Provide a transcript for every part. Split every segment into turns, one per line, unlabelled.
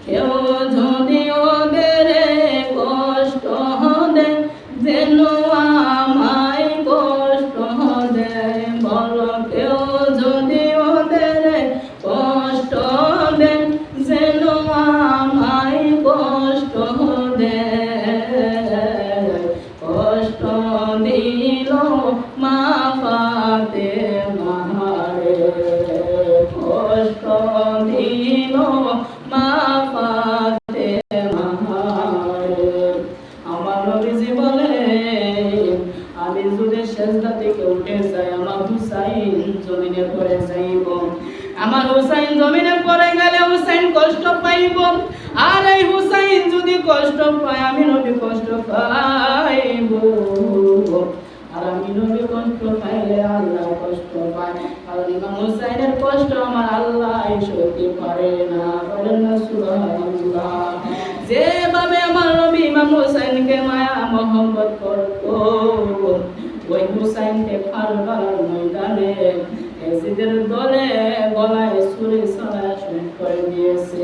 কেউ যদি ওদের কষ্ট দেয় যেন আমায় কষ্ট দেয়, বলো কেউ যদি ওদের কষ্ট দেয় যেন আমায় কষ্ট দেয়, কষ্ট দিল মা ফাতেমারে, কষ্ট দিল মা ফাতেমারে। আমার নবীজি বলে আমি যদি সেজদা থেকে উঠে যাই আমার হুসাইন জমিনে পড়ে যাইব, আমার হুসাইন জমিনে পড়ে গেলে হুসাইন কষ্ট পাইব, আর এই হুসাইন যদি কষ্ট পায় আমি নবী কষ্ট পাইব, আর আমি নবী কষ্ট পাইলে আল্লাহ কষ্ট পায়, কারণ ইমাম হুসাইনের কষ্ট আমার আল্লাহ সইতে পারে না। বলেন না সুবহানাল্লাহ। যেভাবে আমার নবী ইমাম হুসাইনকে মায়া মোহাম্মত করতো, ওই হুসাইনকে কারবালার ময়দানে এজিদের দলে গলায় ছুরি চালায় শহীদ করে দিয়েছে।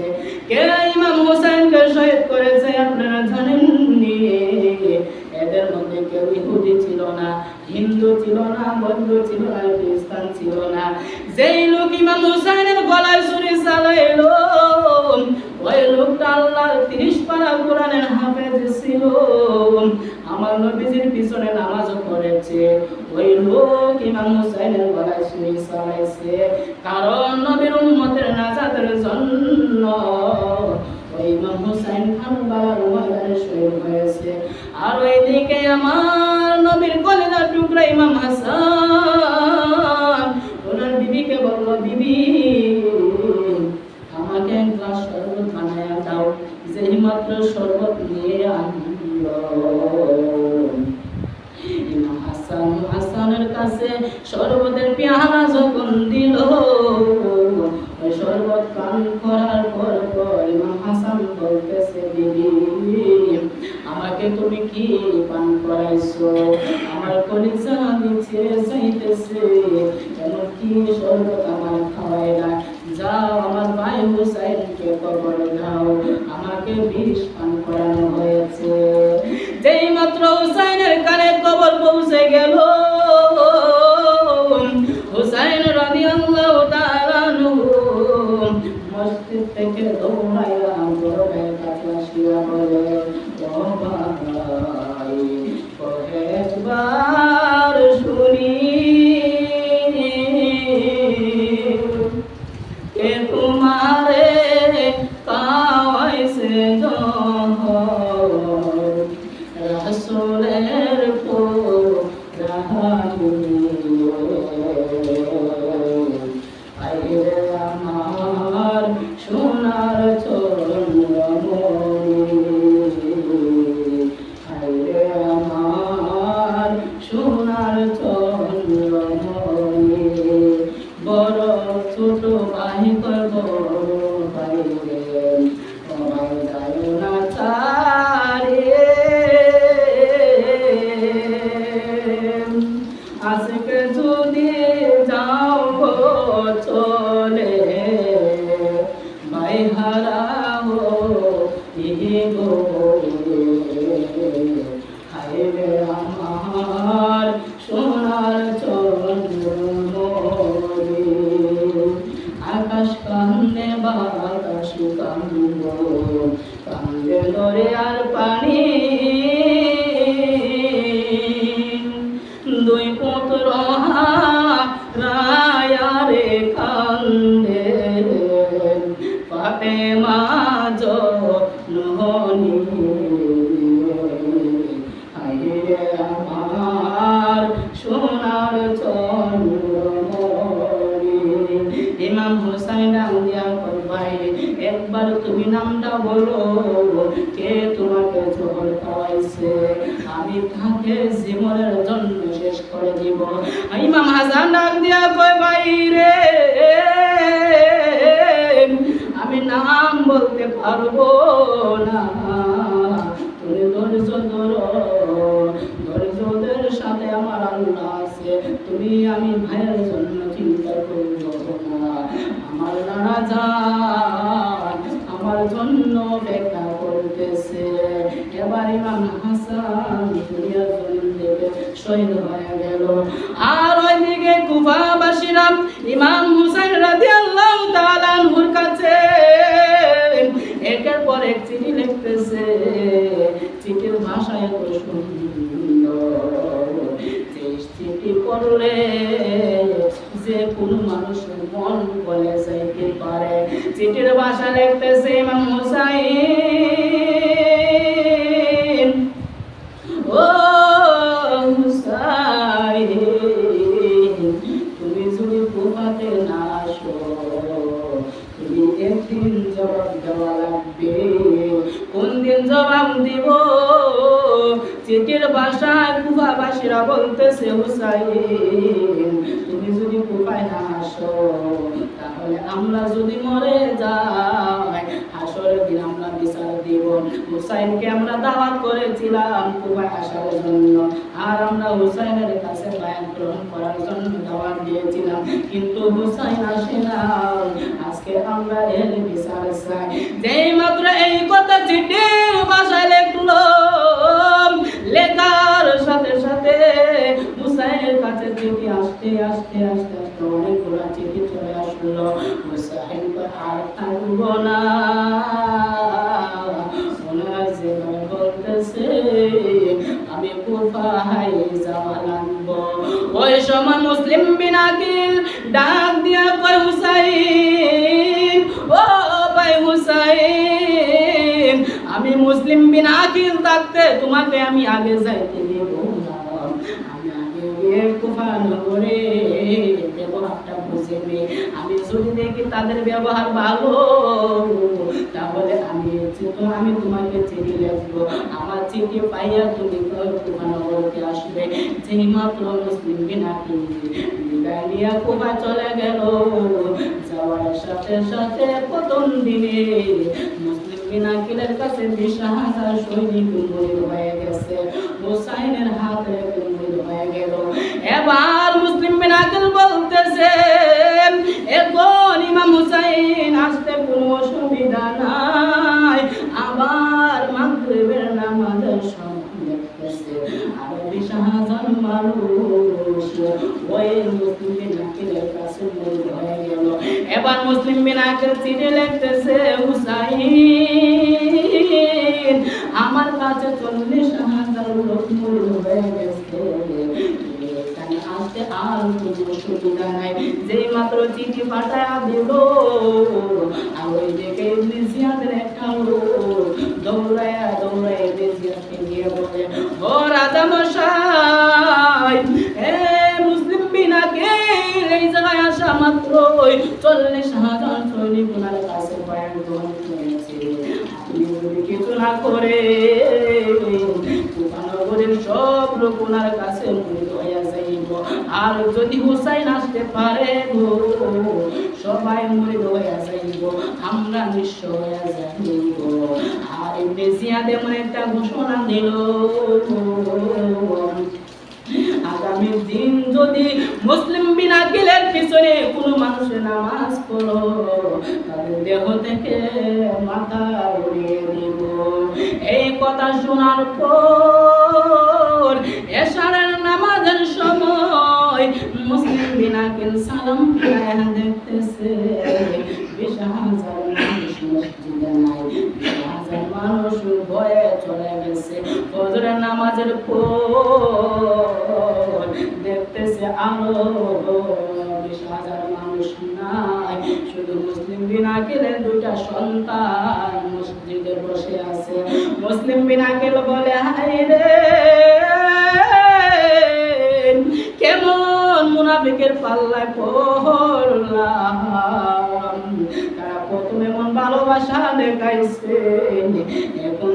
কে ইমাম হুসাইনকে শহীদ করেছে আপনারা জানেন নি? এদের মধ্যে কেউ ইহুদি ছিল না, হিন্দু ছিল না, বৌদ্ধ ছিল না, খ্রিস্টান ছিল না। যেই লোক ইমাম হুসাইনের গলায় ছুরি চালাইলো ওই লোকটা আল্লাহর 30 পারা কোরআনের হাফেজ ছিল, আমার নবীজির পিছনে নামাজও পড়েছে। ওই লোক ইমাম হুসাইনের গলায় ছুরি চালাইছে কারণ নবীর উম্মতের নাজাতের জন্য। ওই ইমাম হুসাইন কারবালার ময়দানে শহীদ হয়েছে। আর ওইদিকে আমার নবীর কলিজার টুকরা ইমাম হাসান ওনার বিবিকে বলল, বিবি আমাকে এক গ্লাস শরবত বানায়া দাও। যেই মাত্র শরবত নিয়ে আনল ইমাম হাসানের কাছে শরবতের পেয়ালা যখন দিল, ওই শরবত পান করার পর ইমাম হাসান বলতেছে, বিবি আমাকে তুমি কি পান করাইছো? আমার কলিজা নিচে যাইতেছে, এমন কি শরবত আমার খাওয়াই না। যাও আমার ভাই হুসাইনকে কবর দাও, আমাকে বিষ পান করানো হয়েছে। যেই মাত্র হুসাইনের কানে কবর পৌঁছে গেল, হুসাইন রাদিয়াল্লাহু তাআলা আনহু মসজিদ থেকে দৌড়াইয়া বড় ভাইয়ের কাছে আসিয়া বলে, ও ভাই কয়েকবার শুনি কে তোমারে কাওয়াইছে জহর রাসূলের পুরানি, আইরে আমার সোনার চন্দ্রমণি, আইরে আমার সোনার চন্দ্রমণি, বড় ছোট ভাই করব ভাই রে, তোমায় যায় না চারে, আজকে যদি যাও চলে ভাই হারাও গো, হায়রে আমার সোনার চন্দ্রমণি। আকাশ কান্দে বাতাস কান্দ কান্দে দরিয়ার পানি, দুই পুত্র রায়ারে কান্দে ফাতেমা জননী, হায়রে আমার সোনার চন্দ্রমণি। ইমাম হুসাইন নাম দিয়া ভাই একবার তুমি নামটা বলো, কে তোমাকে জহর খাওয়াইছে? আমি তাকে জীবনের জন্য শেষ করে দিব। ইমাম হাসান ডাক দিয়া কয়, ভাই রে আমি নাম বলতে পারবো না, তুমি ধৈর্য ধরো, ধৈর্যের সাথে আমার আল্লাহ আছে, তুমি আমি ভাইয়ের জন্য চিন্তা করবো না। আমার নানা যান অপেক্ষা করতেছে। এবার ইমাম হাসান দুনিয়ার জমিন থেকে শহীদ হয়ে গেল। আর ওইদিকে কুফাবাসীরা ইমাম হুসাইন রাদিয়াল্লাহু তাআলা আনহুর কাছে একের পর এক চিঠি লিখতেছে। চিঠির ভাষা এত সুন্দর যে চিঠি পড়লে যে কোনো মানুষের মন বলে যাইতে পারে। চিঠির ভাষা লিখতেছে ইমাম হুসাইন, ও হুসাইন, তুমি যদি কুফাতে না আসো তুমি একদিন জবাব দেওয়া লাগবে। কোন দিন জবাব দিব? চিঠির ভাষায় কুফাবাসীরা বলতেছে, হুসাইন তুমি যদি কুফায় না আসো তাহলে আমরা যদি মরে যাই হাসরের দিন আমরা বিচার দিব। হুসাইনকে আমরা দাওয়াত করেছিলাম কুফায় আসার জন্য, আর আমরা হুসাইনের কাছে বায়াত গ্রহণ করার জন্য দাওয়াত দিয়েছিলাম, কিন্তু হুসাইন আসে না। আজকে আমরা এর বিচার চাই। যেই মাত্র এই কথা চিঠির ভাষায় লিখলো, লেখার সাথে সাথে হুসাইনের কাছে চিঠি আসতে আসতে আসতে আসতে অনেকগুলো চিঠি চলে আসলো। হুসাইন আর থাকবো না, বলতেছে আমি কুফায় যাওয়া লাগবো। ওই সময় মুসলিম বিন আকিল ডাক দিয়া কয়, হুসাইন, ও ভাই হুসাইন, আমি মুসলিম বিন আকিল থাকতে তোমাকে আমি আগে যাইতে দেব না। আমি আগে গিয়ে কুফা নগরে ব্যবহারটা বুঝে নিই। আমি যদি দেখি তাদের ব্যবহার ভালো তাহলে আমি তোমাকে চিঠি লিখবো। আমার চিঠি পাইয়া তুমি কুফা নগরকে আসবে। যেই মাত্র মুসলিম বিন আকিল বিদায় নিয়ে কুফা চলে গেল, যাওয়ার সাথে সাথে প্রথম দিনে মুসলিম বিন আকিলের কাছে 20,000 সৈনিক মুরিদ হয়ে গেছে। হুসাইনের হাতে মুরিদ হয়ে গেল। এবার মুসলিম বিন আকিল বলতেছে, এখন ইমাম হুসাইন আসতে কোনো অসুবিধা নাই। আবার মাগরিবের নামাজের সময় দেখতেছে আরো 20,000 মানুষ ওই মুসলিম বিন আকিলের কাছে মুরিদ হয়ে গেল। এবার মুসলিম বিন আকিল চিঠি লিখতেছে, হুসাইন আমার কাছে 40,000 লোক মুরিদ হয়ে গেছে, এখানে আসতে আর কোনো সুবিধা নাই। যেই মাত্র চিঠি পাঠায়া দিল, আর ওই দিকে ইবনে জিয়াদের একটা লোক দৌড়ায়া দৌড়ায় ইবনে জিয়াদকে নিয়ে বলে, ও রাজা মশাই, মুসলিম বিন আকিল এই জায়গায় আসা মাত্র 40,000 সৈনিক ওনার কাছে বয়ান গ্রহণ করেছে। আপনি যদি কিছু না করে কুফা নগরের সব লোক ওনার কাছে মুরিদ হইয়া যাইব, আর যদি হুসাইন আসতে পারে সবাই মুরিদ হইয়া যাইব, আমরা নিঃস্ব হইয়া যাইব। আর ইবনে জিয়াদ এমন একটা ঘোষণা দিল, আগামী দিন যদি মুসলিম বিন আকিলের পিছনে কোনো মানুষের নামাজ পড়ো তাদের দেহ থেকে মাথা উড়িয়ে দিব। এই কথা শোনার পর এশারের নামাজের সময় মুসলিম বিন আকিল সালাম ফিরায়া দেখতেছে 20,000 মানুষ মসজিদে নাই, 20,000 মানুষ ভয়ে চলে গেছে। ফজরের নামাজের পর দেখতেছে আরো 20,000 মানুষ নাই, শুধু মুসলিম বিন আকিলের 2টা সন্তান মসজিদে বসে আছে। মুসলিম বিন আকিল বলে, হায় রে কেমন মুনাফিকের পাল্লায় পড়লাম। তারা প্রথমে এমন ভালোবাসা দেখাইছে, এখন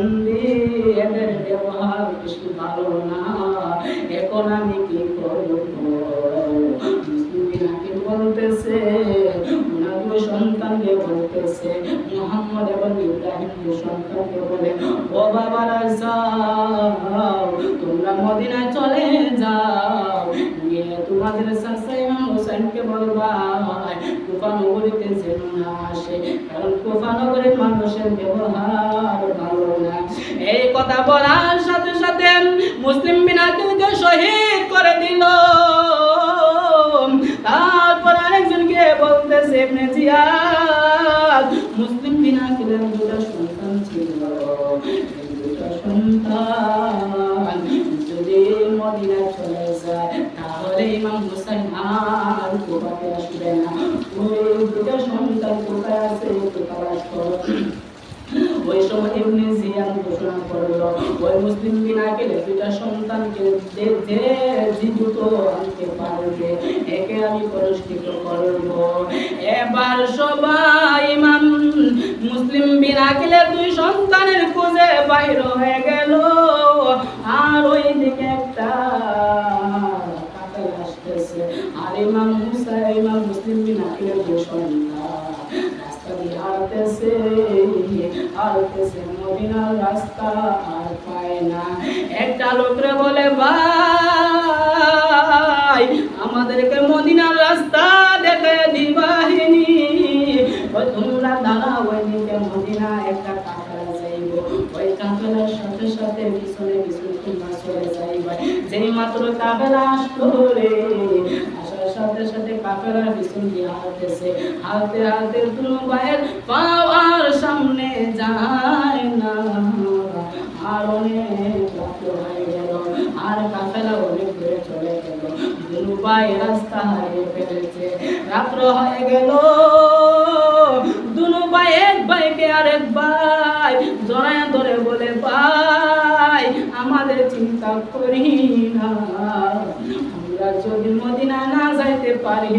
এদের ব্যবহার বেশি ভালো না, এখন আমি কি করব? মুসলিম বিন আকিল বলতেছে, ওনার 2 সন্তানকে বলতেছে, মুহাম্মদ এবং ইব্রাহিম 2 সন্তানকে বলে, ও বাবারা যাও তোমরা মদিনায় চলে যাও, গিয়ে তোমাদের চাচা ইমাম হুসাইনকে বলবা কুফা নগরীতে যেন না আসে, কারণ কুফা নগরীর মানুষের ব্যবহার ভালো না। এই কথা বলার সাথে সাথে মুসলিম বিন আকিলকে শহীদ করে দিল। তারপর আরেকজনকে বলতেছে ইবনে জিয়াদ, মুসলিম বিন আকিলের দুটো সন্তান ছিল, দুটো সন্তান যদি মদিনায় চলে যায় তাহলে ইমাম হুসাইন আর কুফাতে আসবে না। ওই দুটো সন্তান কোথায় আছে একটু তালাশ করো। ওই সময় ইবনে জিয়াদ ঘোষণা করলো ওই মুসলিম বিন আকিলের দুইটা সন্তানকে যে জীবিত আনতে পারবে একে আমি পুরস্কৃত করব। এবার সবাই ইমাম মুসলিম বিন আকিলের দুই সন্তানের খোঁজে বাইর হয়ে গেল। আর ওই দিকে একটা কাফেলা আসতেছে, আর ইমাম মুসলিম বিন আকিলের দুই সন্তান হাঁটতেছে মদিনার রাস্তা আর পায় না। একটা লোকরে বলে ভাই আমাদেরকে মদিনার রাস্তা দেখে দিবাহিনী, তোমরা দাঁড়াও ওইদিকে মদিনা একটা কাফেলা যাইব, ওই কাফেলার সাথে সাথে পিছনে পিছনে তোমরা চলে যাইবা। যেই মাত্র কাফেলা আসলো রে, আসার সাথে সাথে কাফেলার পিছন দিয়ে হাঁটতেছে, হাঁটতে হাঁটতে দুনো ভাইয়ের পাও আর সামনে যায় না। আর অনেক রাত্র হয়ে গেল, আর কাফেলা অনেক দূরে চলে গেল, দুনো ভাই রাস্তা হারিয়ে ফেলেছে। রাত্র হয়ে গেল, দুনো ভাই এক ভাইকে আরেক ভাই জড়ায় ধরে বলে ভাই আমাদের চিন্তা করি না, আমরা যদি মদিনা না যাইতে পারি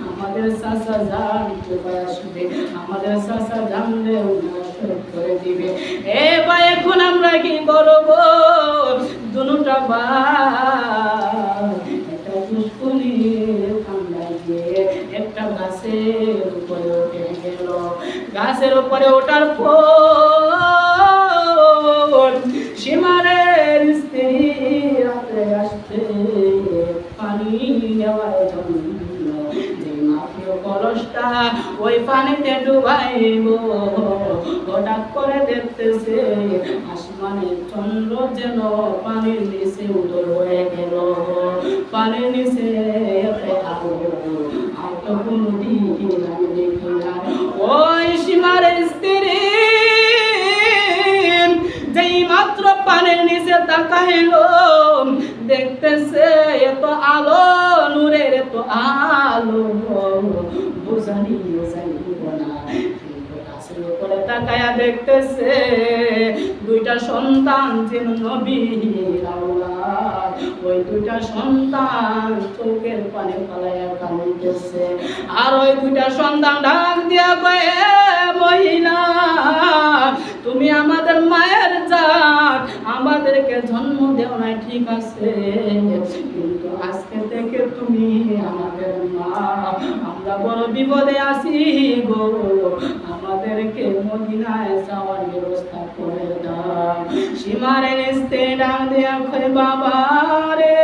আমাদের চাচা জান কোথায় আসবে, আমাদের চাচা জানলে করে দিবে। এ ভাই এখন আমরা কি করব? দুটা ভাই একটা পুষ্কুনির কামড়ায় গিয়ে একটা গাছের উপরে উঠে গেল। গাছের উপরে ওঠার পর সীমারের স্ত্রী রাতে আসতে পানি নেওয়ার জন্য যে মাটির কলসটা ওই পানিতে ডুবাইব, হঠাৎ করে দেখতেছে আসমানের চন্দ্র যেন পানির নিচে উদর হয়ে গেল। পানির নিচে আলো তো কোনো দিন আমি দেখি না। ওই সীমারের স্ত্রী যেই মাত্র পানির নিচে তাকাইল দেখতেছে এত আলো, নূরের এত আলো বুঝানি যাইব না। গাছের উপরে তাকায়া দেখতেছে দুইটা সন্তান যেন নবীর আওলাদ, ওই দুইটা সন্তান চোখের পানি ফালাইয়া কাঁদিতেছে। আর ওই দুইটা সন্তান ডাক দিয়া কয়ে মহিলা তুমি আমাদের মায়ের জাত, আমাদেরকে জন্ম দেও না ঠিক আছে, কিন্তু আজকে থেকে তুমি আমাদের মা, আমরা বড় বিপদে আছি গো, আমাদেরকে মদিনায় যাওয়ার ব্যবস্থা করে দাও। সীমারের স্ত্রী ডাক দিয়া কয় বাবা রে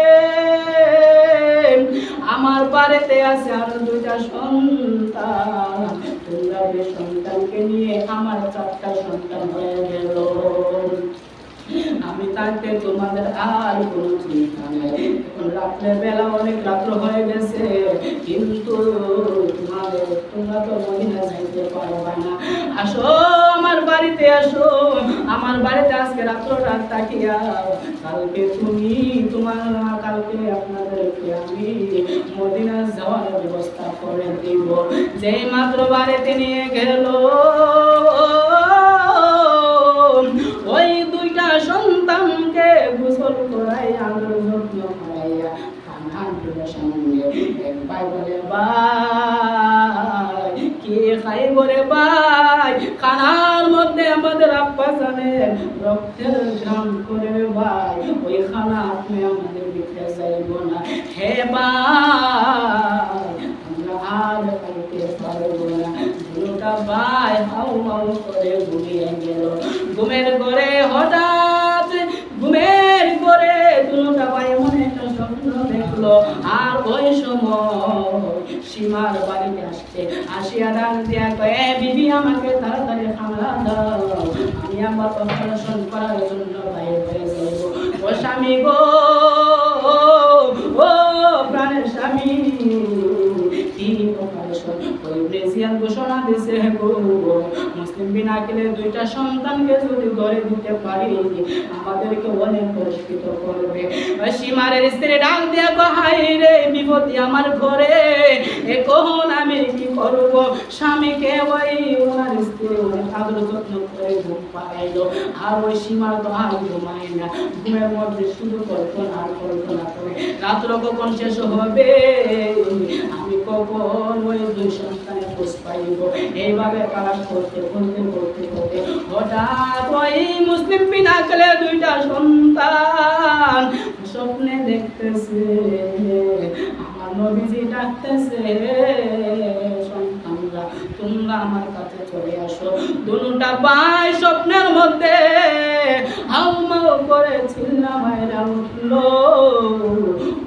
আমার বাড়িতে আছে আরো দুইটা সন্তান, তোমরা যে সন্তানকে নিয়ে আমার চারটা সন্তান হয়ে গেল, আমি থাকতে তোমাদের আর কোনো চিন্তা নেই। এখন রাত্রের বেলা অনেক রাত্র হয়ে গেছে, কিন্তু তোমরা তো মদিনা যাইতে পারবা না, আসো আমার বাড়িতে আসো, আমার বাড়িতে আজকে রাত থাকিয়া কালকে কালকে আপনাদেরকে আমি মদিনা যাওয়ার ব্যবস্থা করে দিব। যেই মাত্র বাড়িতে নিয়ে গেল ওই দুইটা সন্তানকে গোসল করাই আদর যত্ন করাইয়া খানার সামনে এক ভাই বলে ভাই কি খাইব রে ভাই, খানার মধ্যে আমাদের আব্বা জানের রক্তের ঘাম করে ভাই, ওই খানা আপনি আমাদের দিতে চাইব না। হে ভাই আমরা আর খাইতে পারবো না। দুটা ভাই হাউ হাউ করে ঘুমিয়ে গেল। ঘুমের ঘরে হঠাৎ দুটা ভাই এমন একটা স্বপ্ন দেখলো, আর ওই সময় সীমার বাড়িতে আসছে, আসিয়া ডাক দিয়া কয়, এ বিবি আমাকে তাড়াতাড়ি খানা দাও, আমি আমার অপারেশন করার জন্য বাইরে হয়ে যাইব। ও স্বামী গো, ও প্রাণের স্বামী, কি অপারেশন? ওই প্রেসিডেন্ট ঘোষণা দিছে গো, মুসলিম বিনা কেলে দুইটা সন্তানকে যদি ঘরে দিতে পারি আমাদেরকে অনেক পুরস্কৃত করবে। সীমারের স্ত্রী ডাক দিয়া কয়, হায় রে বিপত্তি আমার ঘরে, এখন আমি কি করব? স্বামীকে ওই ওনার স্ত্রী অনেক আদর যত্ন করে ঘুম পাড়াইলো, আর ওই সীমার তো আর ঘুমায় না, ঘুমের মধ্যে শুধু কল্পনা আর কল্পনা করে রাত্র কখন শেষ হবে, আমি কখন ওই দুই সন্তানের খোঁজ পাইব। এইভাবে কাজ করতে করতে করতে করতে হঠাৎ ওই মুসলিম পিনাকলে দুইটা সন্তান স্বপ্নে দেখতেছে আমার নবীজি ডাকতেছে, সন্তানরা তোমরা আমার কাছে চলে আসো। দুটা ভাই স্বপ্নের মধ্যে হাউমাউ করে চিল্লা মায়েরা উঠলো,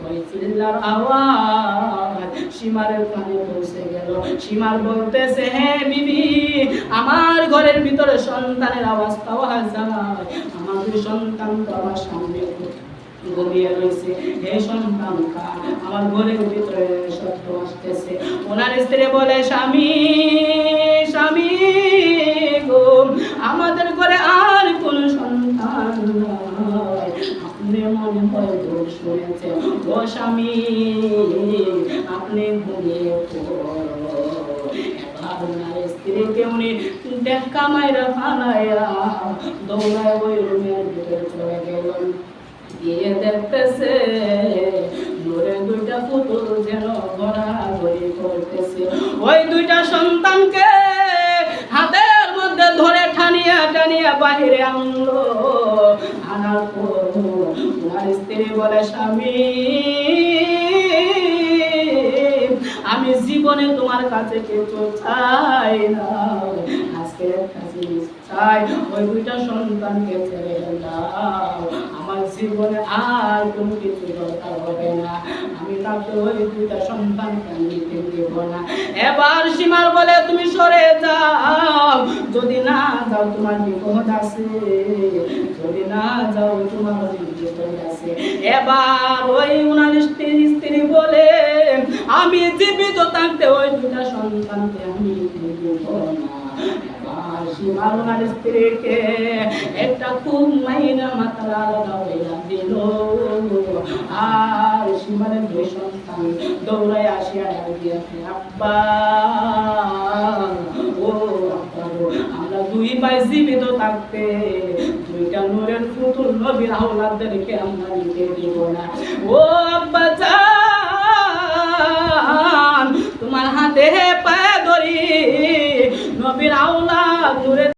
ওই চিল্লার আওয়াজ সীমারের কানে পৌঁছে গেল। সীমার বলতেছে, হে বিবি, আমার ঘরের ভিতরে সন্তানের আওয়াজ পাওয়া যায়, আমার দুই সন্তান তো আমার সামনে ঘুমিয়ে রয়েছে, হে সন্তান কার? আমার ঘরের ভিতরে শব্দ আসতেছে। ওনার স্ত্রী বলে, স্বামী স্বামী গো, আমাদের ঘরে আর কোন সন্তান নাই, আপনি মনে হয় ভুল শুনেছেন। ও স্বামী, আপনি ঘুমিয়ে ওনার স্ত্রীকে উনি দেখা মাইরা ফালাইয়া দৌড়ায় ওই রুমের ভিতরে চলে গেলেন। গিয়ে দেখতেছে নূরে দুইটা পুতুল যেন ঘোরাঘুরি করতেছে। ওই দুইটা সন্তানকে হাতের মধ্যে ধরে টানিয়া টানিয়া বাহিরে আনলো। আনার পর ওনার স্ত্রী বলে, স্বামী আমি জীবনে তোমার কাছে কিছু চাই না, আজকে একটা জিনিস চাই, ওই দুইটা সন্তানকে ছেড়ে দাও, আমার জীবনে আর কোনো কিছু দরকার হবে না, আমি তাকে ওই দুইটা সন্তানকে নিতে দেব না। এবার সীমার বলে, তুমি সরে যাও, যদি না যাও তোমার বিপদ আছে, যদি না যাও তোমার বিপদ আছে। এবার ওই উনার স্ত্রী বলে, আমি জীবিত থাকতে ওই দুটা সন্তানকে আমি দেব না। এবার সীমার ওনার স্ত্রীকে একটা খুব মাইনা মাতালা লাগাইয়া দিল, আর সীমার দুই সন্তান দৌড়ায় আসিয়া দিয়েছে, আব্বা ও আব্বা, আমরা দুই ভাই জীবিত থাকতে দুইটা নূরের পুতুল নবীর আওলাদদেরকে আমরা নিতে দিব না। ও আব্বা জান, তোমার হাতে পায়ে ধরি, নবীর আওলাদ নূরের